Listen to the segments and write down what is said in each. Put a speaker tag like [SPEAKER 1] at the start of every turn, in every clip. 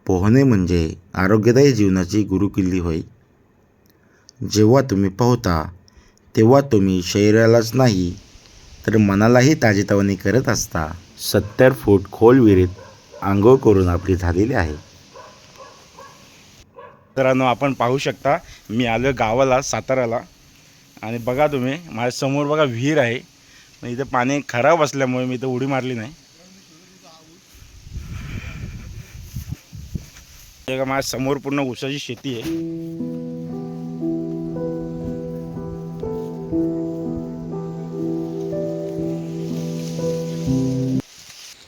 [SPEAKER 1] पोहणे म्हणजे आरोग्यदायी जीवनाची गुरुकिल्ली होय. जेव्हा तुम्ही पोहता तेव्हा तुम्ही शरीरालाच नाही तर मनालाही ताजेतवाने करत असता. 70 फूट खोल विहिरीत आंघोळ करून आपली झालेली आहे.
[SPEAKER 2] मित्रांनो, आपण पाहू शकता मी आलो गावाला, साताऱ्याला. आणि बघा तुम्ही माझ्यासमोर बघा विहीर आहे. पण इथे पाणी खराब असल्यामुळे मी इथं उडी मारली नाही. बघा माझ्यासमोर पूर्ण ऊसाची शेती आहे.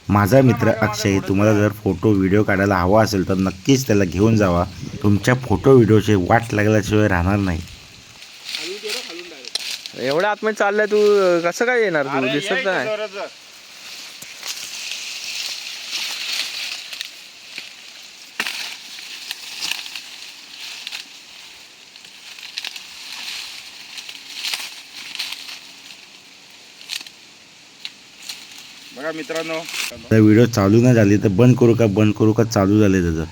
[SPEAKER 1] माझा मित्र अक्षय तुम्हाला जर फोटो व्हिडिओ काढायला हवा असेल तर नक्कीच त्याला घेऊन जावा. तुमच्या फोटो व्हिडिओची वाट लागल्याशिवाय राहणार नाही.
[SPEAKER 3] एवढ्या आतमध्ये चाललाय तू, कसं काय येणार तू? दिसत नाही.
[SPEAKER 2] बघा मित्रांनो,
[SPEAKER 1] तर व्हिडिओ चालू नाही झाली तर बंद करू का चालू झाले त्याचं.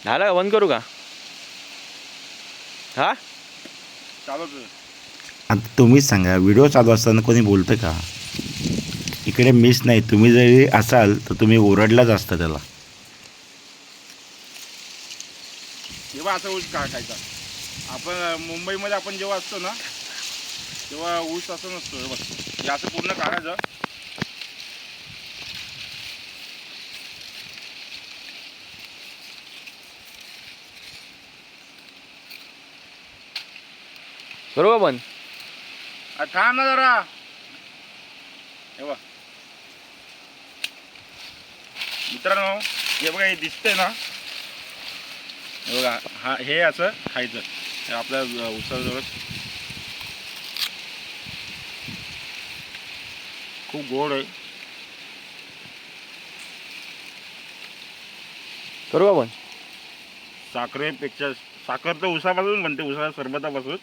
[SPEAKER 3] झालं का? बंद करू का? हा,
[SPEAKER 2] चालू.
[SPEAKER 1] आता तुम्हीच सांगा, व्हिडिओ चालू असताना कोणी बोलतं का? इकडे मिस नाही. तुम्ही जरी असाल तर तुम्ही ओरडलाच असता त्याला.
[SPEAKER 2] तेव्हा असं ऊस खायचा. आपण मुंबईमध्ये आपण जेव्हा असतो ना तेव्हा ऊस असं नसतो. बघ, हे असं पूर्ण काढायचं.
[SPEAKER 3] बरोबर. पण
[SPEAKER 2] थांब ना जरा. हे बघ मित्रांनो, हे बघा, हे दिसतंय ना, हे बघा, हे असं खायचं. हे आपल्या उसाजवळ खूप गोड आहे.
[SPEAKER 3] करू आपण
[SPEAKER 2] साखरेपेक्षा साखर तर उसापासून बनते, उसा सरबतापासून.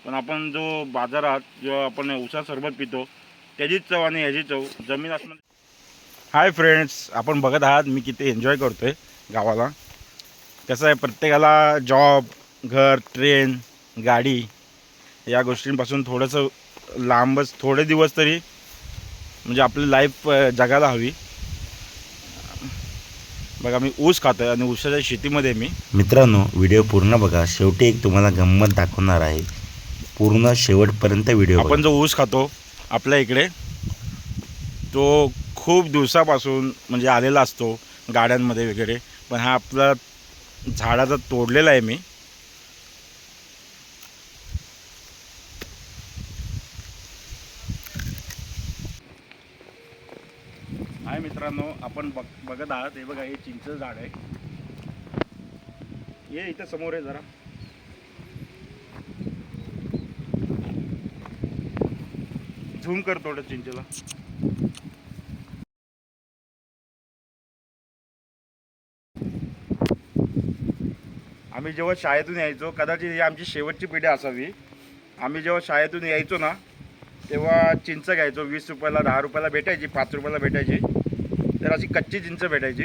[SPEAKER 2] पण आपण जो बाजारात जेव्हा आपण उसा सरबत पितो त्याचीच चव आणि ह्याची चव जमीन आसमान. हाय फ्रेंड्स, आपण बघत आहात मी किती एन्जॉय करतो आहे गावाला. कसं आहे, प्रत्येकाला जॉब, घर, ट्रेन, गाडी या गोष्टींपासून थोडंसं लांबच थोडे दिवस तरी म्हणजे आपली लाईफ जगायला हवी. बघा मी ऊस खातो आहे आणि ऊसाच्या शेतीमध्ये मी.
[SPEAKER 1] मित्रांनो, व्हिडिओ पूर्ण बघा. शेवटी एक तुम्हाला गंमत दाखवणार आहे. पूर्ण शेवटपर्यंत व्हिडिओ बघा.
[SPEAKER 2] आपण जो ऊस खातो आपल्या इकडे, तो खूप दिवसापासून म्हणजे आलेला असतो गाड्यांमध्ये वगैरे. पण हा आपला झाडाचा तोडलेला आहे मी. हाय मित्रांनो, आपण बघत आहात, हे बघा, हे चिंचेचं झाड आहे. हे इथं समोर आहे, जरा झूम कर थोडं चिंचेला. आम्ही जेव्हा शाळेतून यायचो, कदाचित ही आमची शेवटची पिढी असावी. आम्ही जेव्हा शाळेतून यायचो ना तेव्हा चिंच घ्यायचो. 20 रुपयाला, 10 रुपयाला भेटायची, 5 रुपयाला भेटायची. तर अशी कच्ची चिंच भेटायची.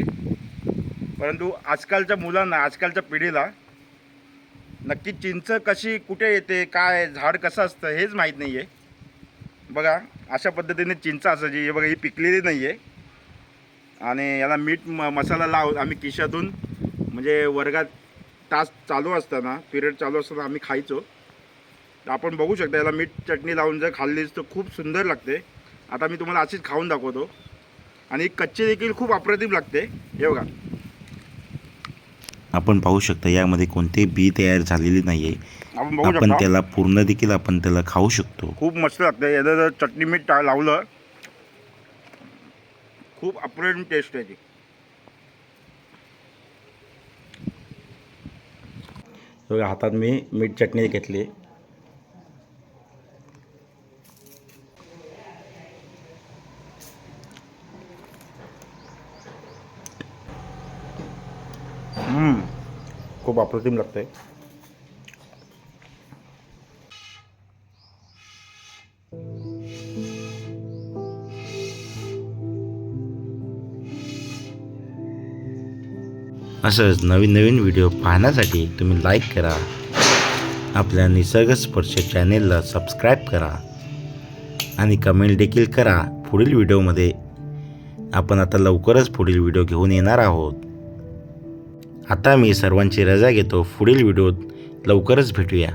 [SPEAKER 2] परंतु आजकालच्या मुलांना, आजकालच्या पिढीला नक्की चिंच कशी, कुठे येते, काय झाड कसं असतं हेच माहीत नाही आहे. बघा अशा पद्धतीने चिंच असायची. हे बघा, ही पिकलेली नाही आहे. आणि याला मीठ मसाला लावून आम्ही खिशातून, म्हणजे वर्गात तास चालू असताना, पिरियड चालू असताना आम्ही खायचो. तर आपण बघू शकता, याला मीठ चटणी लावून जर खाल्लीच तर खूप सुंदर लागते. आता मी तुम्हाला अशीच खाऊन दाखवतो. आणि कच्ची देखील खूप अप्रतिम लागते. हे बघा,
[SPEAKER 1] आपण पाहू शकता यामध्ये कोणतेही बी तयार झालेली नाही आहे.
[SPEAKER 2] आपण बघू
[SPEAKER 1] आपण
[SPEAKER 2] शकता
[SPEAKER 1] त्याला पूर्ण देखील आपण त्याला खाऊ शकतो.
[SPEAKER 2] खूप मस्त लागते. याला जर चटणी मीठ लावलं, खूप अप्रतिम टेस्ट आहे ती. बघा, हातात मी मीठ चटणी घेतली. खूप अप्रतिम लागते.
[SPEAKER 1] असंच नवीन नवीन व्हिडिओ पाहण्यासाठी तुम्ही लाईक करा, आपल्या निसर्गस्पर्श चॅनेलला सबस्क्राईब करा आणि कमेंट देखील करा. पुढील व्हिडिओमध्ये आपण आता लवकरच पुढील व्हिडिओ घेऊन येणार आहोत. आता मी सर्वांची रजा घेतो. पुढील व्हिडिओत लवकरच भेटूया.